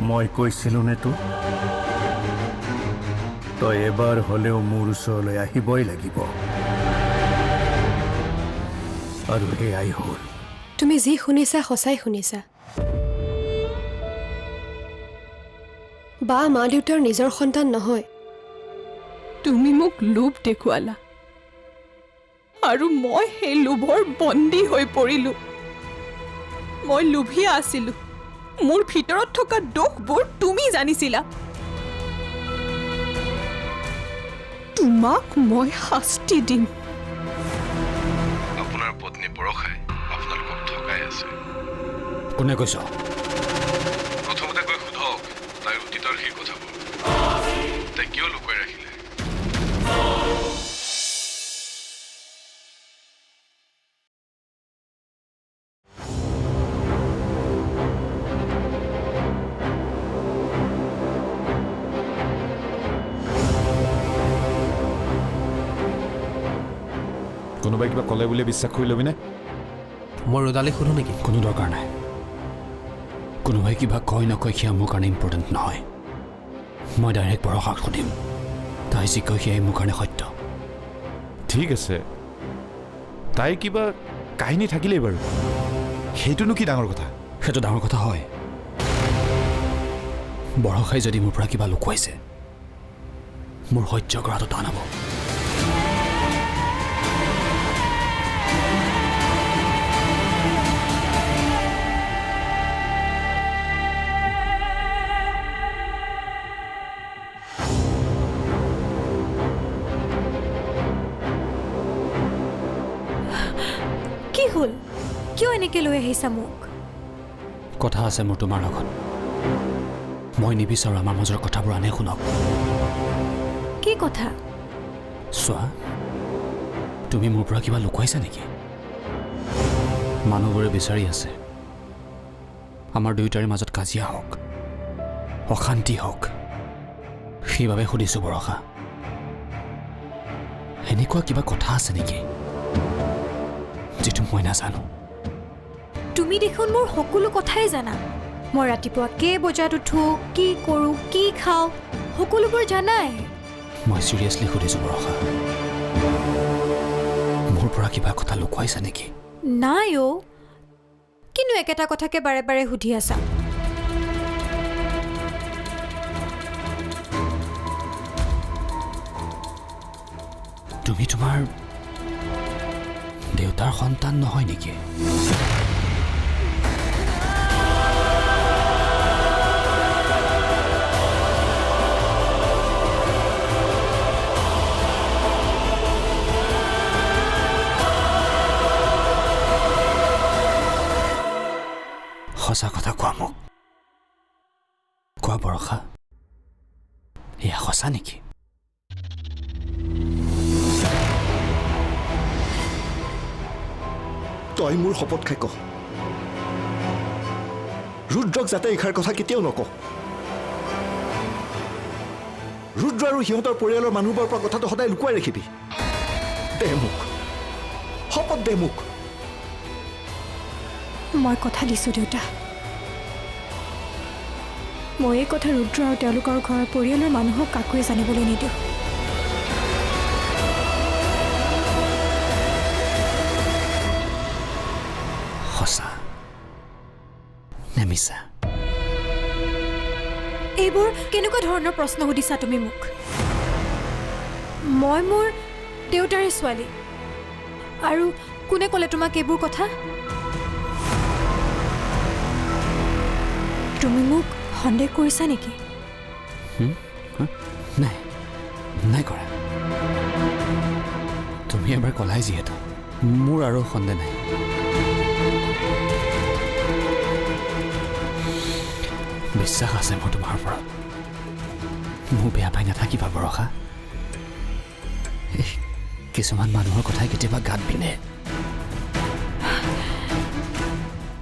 মই কৈছিলোঁ নে তোক তই এবাৰ হ'লেও মোৰ ওচৰলৈ আহিবই লাগিব আৰু সেয়াই হ'ল তুমি যি শুনিছা সঁচাই শুনিছা বা মা দেউতাৰ নিজৰ সন্তান নহয় তুমি মোক লোভ দেখুৱালা আৰু মই সেই লোভৰ বন্দী হৈ পৰিলোঁ মই লোভিয়া আছিলোঁ মোৰ ভিতৰত থকা দোষবোৰ তুমি জানিছিলা তোমাক মই শাস্তি দিম আপোনাৰ পত্নী বৰষাই আপোনালোকক ঠগাই আছে কোনে কৈছ প্ৰথমতে গৈ সোধক তাইৰ অতীতৰ সেই কথাবোৰ তাই কিয় লুকুৱাই ৰাখিলে কোনোবাই কিবা ক'লে বুলি বিশ্বাস কৰি ল'বিনে মই ৰদালে সোধো নেকি কোনো দৰকাৰ নাই কোনোবাই কিবা কয় নকয় সেয়া মোৰ কাৰণে ইম্পৰ্টেণ্ট নহয় মই ডাইৰেক্ট বৰষাক সুধিম তাই যি কয় সেয়াই মোৰ কাৰণে সত্য ঠিক আছে তাই কিবা কাহিনী থাকিলেই বাৰু সেইটোনো কি ডাঙৰ কথা সেইটো ডাঙৰ কথা হয় বৰষাই যদি মোৰ পৰা কিবা লুকুৱাইছে মোৰ সহ্য কৰাটো টান হ'ব কি হ'ল কিয় এনেকৈ লৈ আহিছা মোক কথা আছে মোৰ তোমাৰ লগত মই নিবিচাৰোঁ আমাৰ মাজৰ কথাবোৰ আনে শুনক কি কথা চোৱা তুমি মোৰ পৰা কিবা লুকুৱাইছা নেকি মানুহবোৰে বিচাৰি আছে আমাৰ দুয়োটাৰে মাজত কাজিয়া হওক অশান্তি হওক সেইবাবে সুধিছোঁ বৰষা এনেকুৱা কিবা কথা আছে নেকি যিটো মই নাজানো তুমি দেখোন মোৰ সকলো কথাই জানা মই ৰাতিপুৱা কেই বজাত উঠো কি কৰোঁ কি খাওঁ সকলোবোৰ জানাই মই চিৰিয়াছলি সুধিছোঁ বৰষা মোৰ পৰা কিবা কথা লুকুৱাইছা নেকি নাই অ' কিন্তু একেটা কথাকে বাৰে বাৰে সুধি আছা তুমি তোমাৰ দেউতাৰ সন্তান নহয় নেকি সঁচা কথা কোৱা মোক কোৱা বৰষা এয়া সঁচা নেকি তই মোৰ শপত খাই কহ ৰুদ্ৰক যাতে এইষাৰ কথা কেতিয়াও নকওঁ ৰুদ্ৰ আৰু সিহঁতৰ পৰিয়ালৰ মানুহবোৰৰ পৰা কথাটো সদায় লুকুৱাই ৰাখিবি দে মোক শপত দে মোক মই কথা দিছোঁ দেউতা মই এই কথা ৰুদ্ৰ আৰু তেওঁলোকৰ ঘৰৰ পৰিয়ালৰ মানুহক কাকোৱে জানিবলৈ নিদিওঁ সঁচা নে মিছা এইবোৰ কেনেকুৱা ধৰণৰ প্ৰশ্ন সুধিছা তুমি মোক মই মোৰ দেউতাৰে ছোৱালী আৰু কোনে ক'লে তোমাক এইবোৰ কথা তুমি মোক সন্দেহ কৰিছা নেকি নাই নাই কৰা তুমি এবাৰ ক'লাই যিহেতু মোৰ আৰু সন্দেহ নাই বিশ্বাস আছে মোৰ তোমাৰ ওপৰত মোক বেয়া পাই নাথাকিবা বৰষা কিছুমান মানুহৰ কথাই কেতিয়াবা গাত পিনে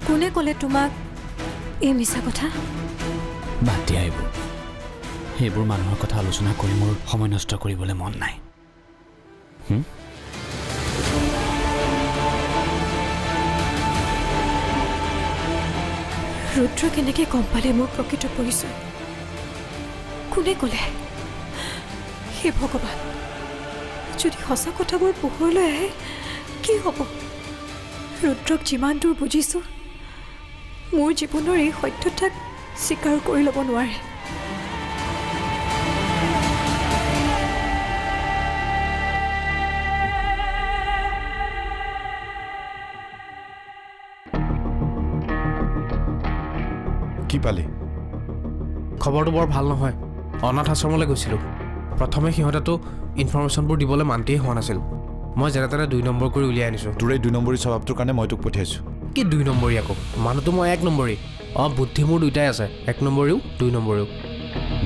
কোনে ক'লে তোমাক এই মিছা কথা বাদ দিয়া এইবোৰ মানুহৰ কথা আলোচনা কৰি মোৰ সময় নষ্ট কৰিবলৈ মন নাই ৰুদ্ৰ কেনেকৈ গম পালে মোৰ প্ৰকৃত পৰিচয়? কোনে ক'লে? হে ভগৱান, যদি সঁচা কথাবোৰ পোহৰলৈ আহে কি হ'ব? ৰুদ্ৰক যিমান দূৰ বুজিছোঁ, মোৰ জীৱনৰ এই সত্যতাক স্বীকাৰ কৰি ল'ব নোৱাৰে। কি পালি? খবৰটো বৰ ভাল নহয়। অনাথ আশ্ৰমলৈ গৈছিলোঁ। প্ৰথমে সিহঁতেতো ইনফৰমেশ্যনবোৰ দিবলৈ মান্তিয়ে হোৱা নাছিল। মই যেনে তেনে 2 নম্বৰ কৰি উলিয়াই আনিছোঁ। তোৰ এই 2 নম্বৰী স্বভাৱটোৰ কাৰণে মই তোক পঠিয়াইছোঁ। কি 2 নম্বৰী আকৌ? মানুহটো মই 1 নম্বৰী। বুদ্ধি মোৰ দুইটাই আছে, 1 নম্বৰীও 2 নম্বৰীও।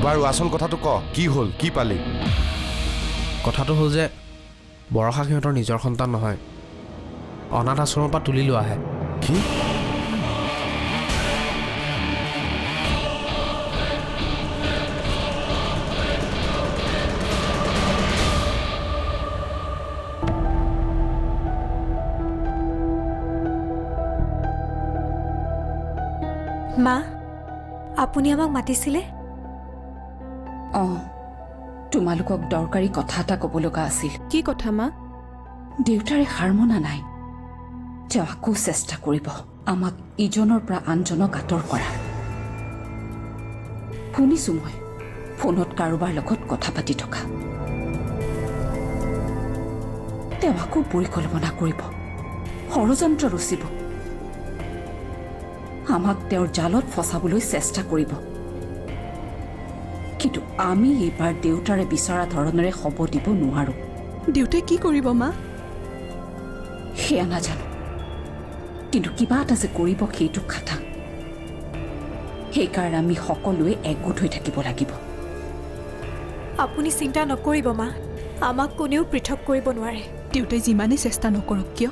বাৰু আচল কথাটো ক, কি হ'ল, কি পালি? কথাটো হ'ল যে বৰষা সিহঁতৰ নিজৰ সন্তান নহয়, অনাথ আশ্ৰমৰ পৰা তুলি লোৱাহে। কি? মা, আপুনি আমাক মাতিছিলে? তোমালোকক দৰকাৰী কথা এটা ক'ব লগা আছিল। কি কথা মা? দেউতাৰে হাৰ মনা নাই। তেওঁ আকৌ চেষ্টা কৰিব আমাক ইজনৰ পৰা আনজনক আঁতৰ কৰাৰ। শুনিছোঁ মই ফোনত কাৰোবাৰ লগত কথা পাতি থকা। তেওঁ আকৌ পৰিকল্পনা কৰিব, ষড়যন্ত্ৰ ৰচিব, আমাক তেওঁৰ জালত ফচাবলৈ চেষ্টা কৰিব। কিন্তু আমি এইবাৰ দেউতাৰে বিচৰা ধৰণেৰে হ'ব দিব নোৱাৰোঁ। দেউতাই কি কৰিব মা? সেয়া নাজানো, কিন্তু কিবা এটা যে কৰিব সেইটো খাটা। সেইকাৰণে আমি সকলোৱে একগোট হৈ থাকিব লাগিব। আপুনি চিন্তা নকৰিব মা, আমাক কোনেও পৃথক কৰিব নোৱাৰে। দেউতাই যিমানেই চেষ্টা নকৰক কিয়,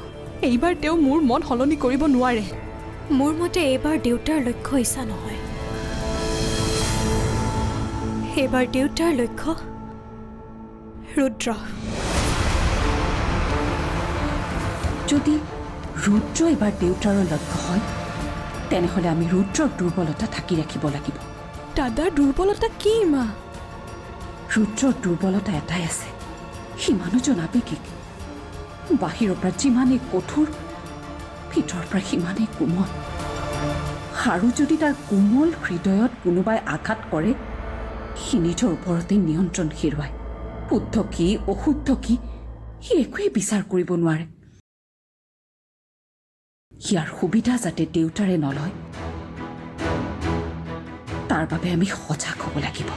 এইবাৰ তেওঁ মোৰ মন সলনি কৰিব নোৱাৰে। মোৰ মতে এইবাৰ দেউতাৰ লক্ষ্য ইচ্ছা নহয়, এইবাৰ দেউতাৰ লক্ষ্য ৰুদ্ৰ। যদি ৰুদ্ৰ এইবাৰ দেউতাৰৰ লক্ষ্য হয়, তেনেহ'লে আমি ৰুদ্ৰৰ দুৰ্বলতা ঢাকি ৰাখিব লাগিব। দাদাৰ দুৰ্বলতা কি মা? ৰুদ্ৰৰ দুৰ্বলতা এটাই আছে, সি মানুহজন আৱেগিক। বাহিৰৰ পৰা যিমানেই কঠোৰ, ভিতৰৰ পৰা সিমানেই কোমল। আৰু যদি তাৰ কোমল হৃদয়ত কোনোবাই আঘাত কৰে, সি নিজৰ ওপৰতে নিয়ন্ত্ৰণ হেৰুৱায়। শুদ্ধ কি অশুদ্ধ কি সি একোৱেই বিচাৰ কৰিব নোৱাৰে। ইয়াৰ সুবিধা যাতে দেউতাৰে নলয়, তাৰ বাবে আমি সজাগ হ'ব লাগিব।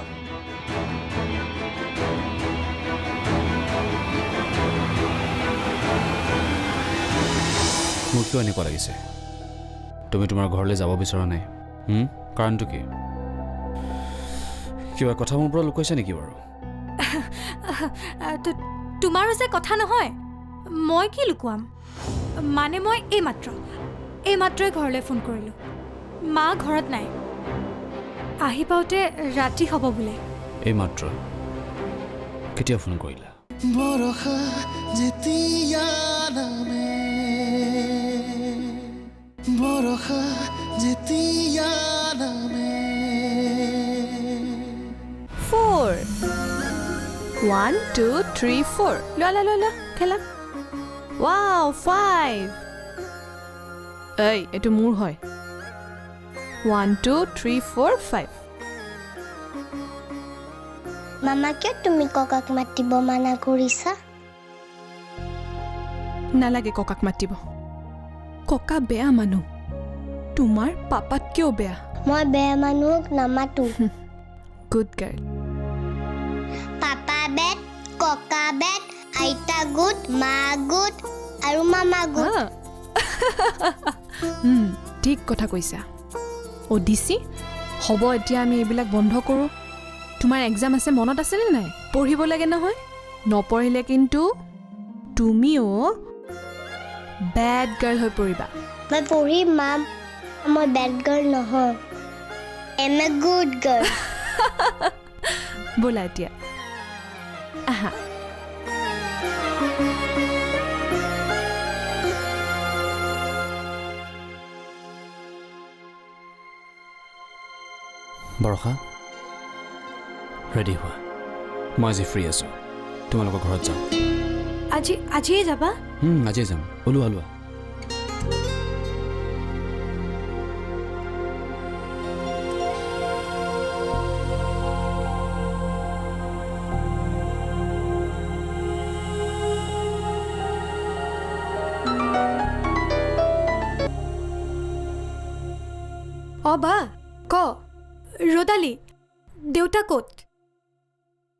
মোৰ কিয় এনেকুৱা লাগিছে? তুমি তোমাৰ ঘৰলৈ যাব বিচৰা নাই? কাৰণটো কি? কিবা কথা মোৰ পৰা লুকুৱাইছা নেকি বাৰু? তোমাৰো যে কথা নহয়, মই কি লুকুৱাম? মানে মই এইমাত্ৰই ঘৰলৈ ফোন কৰিলোঁ। মা ঘৰত নাই, আহি পাওঁতে ৰাতি হ'ব বোলে। এইমাত্ৰ? কেতিয়া ফোন কৰিলা? বৰষা যেতিয়া নামে, বৰষা যেতিয়া নামে। 4 1 2 3 4 লোৱা খেলা। ৱাও 5। এই এইটো মোৰ হয়। 1 2 3 4 5। মামা কিয় তুমি ককাক মাতিব মানা কৰিছা? নালাগে ককাক মাতিব। ককা বেয়া মানুহ, তোমাৰ পাপাতকেও বেয়া। মই বেয়া মানুহক নামাতো। Good girl. পাপা বেট, ককা বেট, আইতা গুড, মা গুড আৰু মামা গুড। ঠিক কথা কৈছা। অদিছি, হ'ব এতিয়া আমি এইবিলাক বন্ধ কৰোঁ। তোমাৰ এক্সাম আছে, মনত আছেনে নাই? পঢ়িব লাগে নহয়, নপঢ়িলে কিন্তু তুমিও বেড গাৰ্ল হৈ পৰিবা। মই পঢ়িম মা, মই বেড গাৰ্ল নহয়, এম এ গুড গাৰ্ল। ব'লা এতিয়া আহা। বৰষা ৰেডি হোৱা মই আজি ফ্ৰী আছোঁ তোমালোকৰ ঘৰত যাওঁ আজিয়ে যাবা আজিয়ে যাম ওলোৱা ওলোৱা বা ক ৰদালি দেউতা ক'ত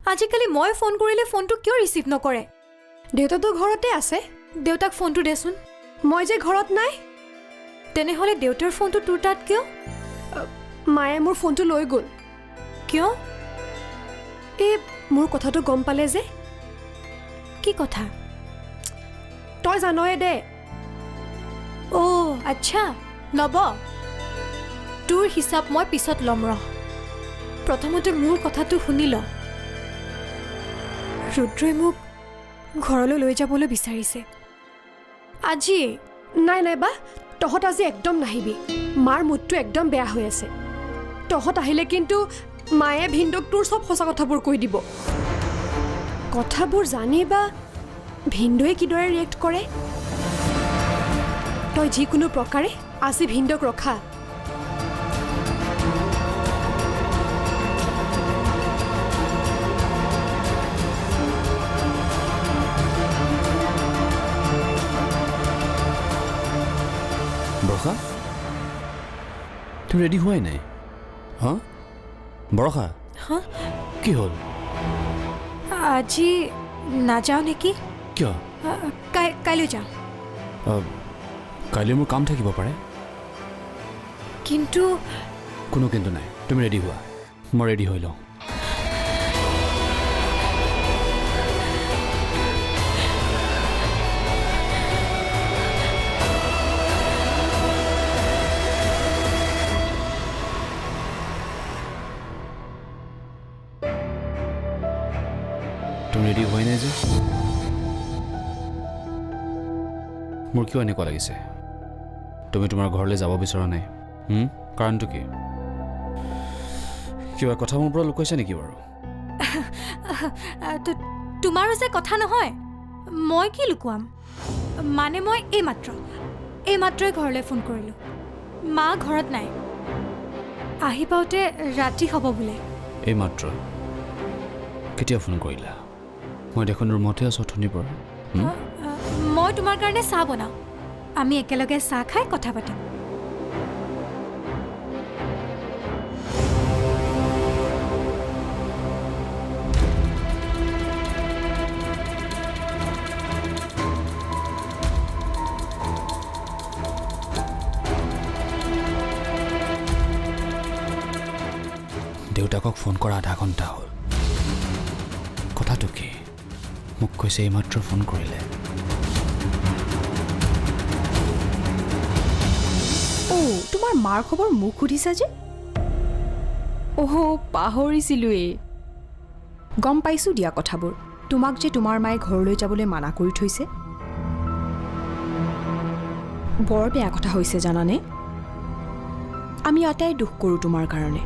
আজিকালি মই ফোন কৰিলে ফোনটো কিয় ৰিচিভ নকৰে দেউতাতো ঘৰতে আছে দেউতাক ফোনটো দেচোন মই যে ঘৰত নাই তেনেহ'লে দেউতাৰ ফোনটো তোৰ তাত কিয় মায়ে মোৰ ফোনটো লৈ গ'ল কিয় এই মোৰ কথাটো গম পালে যে কি কথা তই জানয়ে দে আচ্ছা নব তোৰ হিচাপ মই পিছত ল'ম ৰহ প্ৰথমতে মোৰ কথাটো শুনি ল ৰুদ্ৰই মোক ঘৰলৈ লৈ যাবলৈ বিচাৰিছে আজি নাই বা তহঁত আজি একদম নাহিবি মাৰ মুডটো একদম বেয়া হৈ আছে তহঁত আহিলে কিন্তু মায়ে ভিন্দক তোৰ চব সঁচা কথাবোৰ কৈ দিব কথাবোৰ জানি বা ভিন্দই কিদৰে ৰিয়েক্ট কৰে তই যিকোনো প্ৰকাৰে আজি ভিন্দক ৰখা বৰষা তুমি ৰেডি হোৱাই নাই হা বৰষা কি হ'ল আজি নাযাওঁ নেকি কিয় কাইলৈ যাওঁ কাইলৈ মোৰ কাম থাকিব পাৰে কিন্তু কোনো কিন্তু নাই তুমি ৰেডি হোৱা মই ৰেডি হৈ লওঁ তুমি ৰেডি হোৱাই নাই যে মোৰ কিয় এনেকুৱা লাগিছে তুমি তোমাৰ ঘৰলৈ যাব বিচৰা নাই কাৰণটো কি কিবা কথা মোৰ পৰা লুকুৱাইছা নেকি বাৰু তোমাৰো যে কথা নহয় মই কি লুকুৱাম মানে মই এইমাত্ৰই ঘৰলৈ ফোন কৰিলোঁ মা ঘৰত নাই আহি পাওঁতে ৰাতি হ'ব বোলে এইমাত্ৰ কেতিয়া ফোন কৰিলা মই দেখোন ৰুমতে আছোঁ অথনিৰ পৰা মই তোমাৰ কাৰণে চাহ বনাওঁ আমি একেলগে চাহ খাই কথা পাতিম দেউতাকক ফোন কৰা আধা ঘণ্টা হ'ল কথাটো কি মোক কৈছে এইমাত্ৰ ফোন কৰিলে তোমাৰ মাৰ খবৰ মোক সুধিছা যে পাহৰিছিলোৱেই গম পাইছোঁ দিয়া কথাবোৰ তোমাক যে তোমাৰ মায়ে ঘৰলৈ যাবলৈ মানা কৰি থৈছে বৰ বেয়া কথা হৈছে জানানে আমি আটাই দুখ কৰোঁ তোমাৰ কাৰণে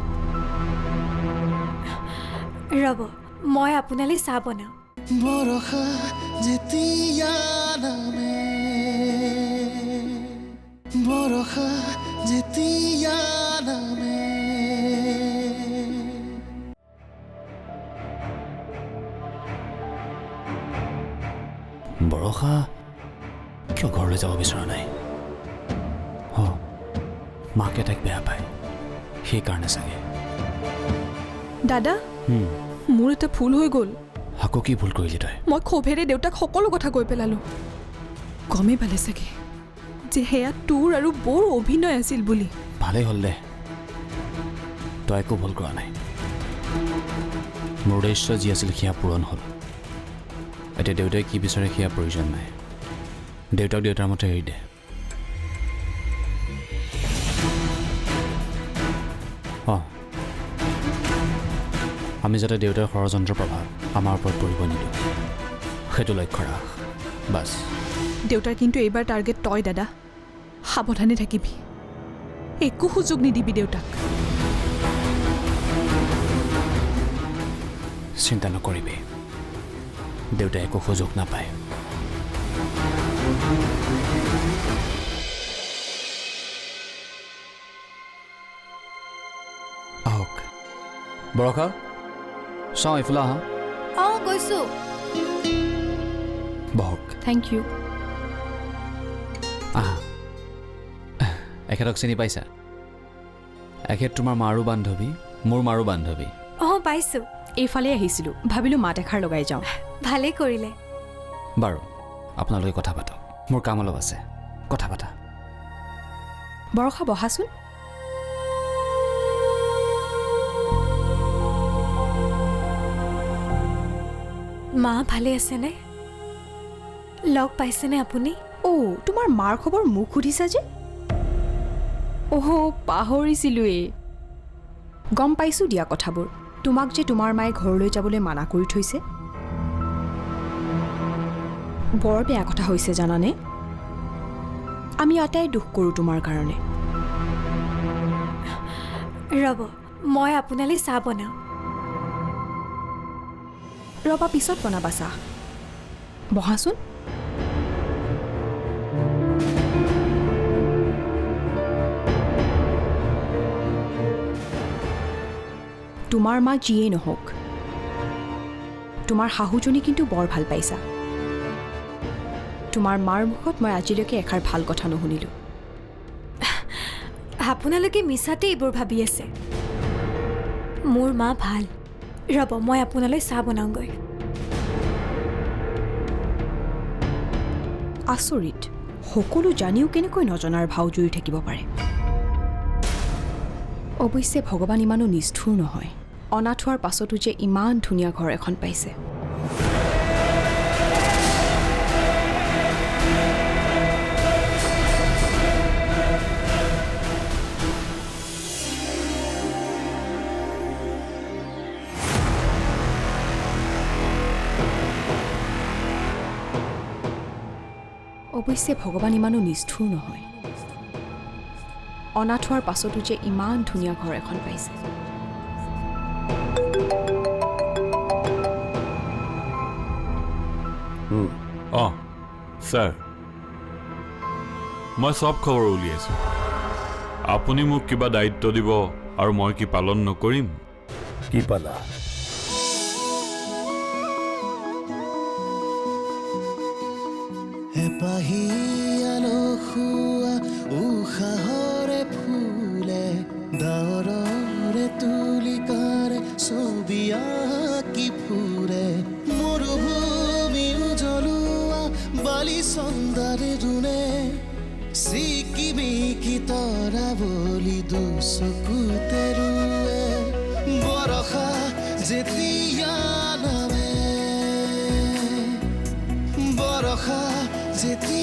ৰ'ব মই আপোনালৈ চাহ বনাওঁ বৰষা যেতিয়া নামে বৰষা যেতিয়া নামে বৰষা কিয় ঘৰলৈ যাব বিচৰা নাই মাকে তাইক বেয়া পায় সেইকাৰণে চাগে দাদা মোৰ এটা ভুল হৈ গ'ল আকৌ কি ভুল কৰিলি তই মই ক্ষোভেৰে দেউতাক সকলো কথা কৈ পেলালোঁ গমেই পালে চাগে যে সেয়া তোৰ আৰু বৰ অভিনয় আছিল বুলি ভালেই হ'ল দে তই একো ভুল কৰা নাই মোৰ উদ্দেশ্য যি আছিল সেয়া পূৰণ হ'ল এতিয়া দেউতাই কি বিচাৰে সেয়া প্ৰয়োজন নাই দেউতাক দেউতাৰ মতে এৰি দে আমি যাতে দেউতাৰ ষড়যন্ত্ৰ প্ৰভাৱ আমাৰ ওপৰত পৰিব নিদিওঁ সেইটো লক্ষ্য ৰাখ বাছ দেউতাৰ কিন্তু এইবাৰ টাৰ্গেট তই দাদা সাৱধানে থাকিবি একো সুযোগ নিদিবি দেউতাক চিন্তা নকৰিবি দেউতাই একো সুযোগ নাপায় আহক বৰষা চাওঁ এইফালে আহা অঁ গৈছোঁ বহক থেংক ইউ আহা এখেতক চিনি পাইছা এখেত তোমাৰ মাৰো বান্ধৱী মোৰ মাৰো বান্ধৱী অঁ পাইছোঁ এইফালে আহিছিলোঁ ভাবিলোঁ মাত এষাৰ লগাই যাওঁ ভালেই কৰিলে বাৰু আপোনালোকে কথা পাতক মোৰ কাম অলপ আছে কথা পাতা বৰষা বহাচোন মা ভালে আছেনে লগ পাইছেনে আপুনি অ' তোমাৰ মাৰ খবৰ মোক সুধিছা যে অহ পাহৰিছিলোঁৱেই গম পাইছোঁ দিয়া কথাবোৰ তোমাক যে তোমাৰ মায়ে ঘৰলৈ যাবলৈ মানা কৰি থৈছে বৰ বেয়া কথা হৈছে জানানে আমি আটাই দুখ কৰোঁ তোমাৰ কাৰণে ৰ'ব মই আপোনালৈ চাহ বনাওঁ ৰবা পিছত বনাবা চাহ বহাচোন তোমাৰ মা যিয়েই নহওক তোমাৰ শাহুজনী কিন্তু বৰ ভাল পাইছা তোমাৰ মাৰ মুখত মই আজিলৈকে এষাৰ ভাল কথা নুশুনিলোঁ আপোনালোকে মিছাতে এইবোৰ ভাবি আছে মোৰ মা ভাল ৰ'ব মই আপোনালৈ চাহ বনাওঁগৈ আচৰিত সকলো জানিও কেনেকৈ নজনাৰ ভাও জুৰি থাকিব পাৰে অৱশ্যে ভগৱান ইমানো নিষ্ঠুৰ নহয় অনাথ হোৱাৰ পাছতো যে ইমান ধুনীয়া ঘৰ এখন পাইছে অৱশ্যে ভগৱান ইমানো নিষ্ঠুৰ নহয় অনাথ হোৱাৰ পাছতো যে ইমান ধুনীয়া ঘৰ এখন পাইছে অঁ ছাৰ মই চব খবৰ উলিয়াইছোঁ আপুনি মোক কিবা দায়িত্ব দিব আৰু মই কি পালন নকৰিম কি পালা এপাহিয়ালো খোৱা উশাহৰে ফুলে ডাৱৰৰে তুলিকাৰে ছবি আঁকি ফুৰে মৰুভূমি জ্বলোৱা বালি চন্দাৰে ৰুণে চিকিমিকি তৰা বুলি দুচকুতে ৰুৱে বৰষা যেতিয়া নামে বৰষা যেতিয়া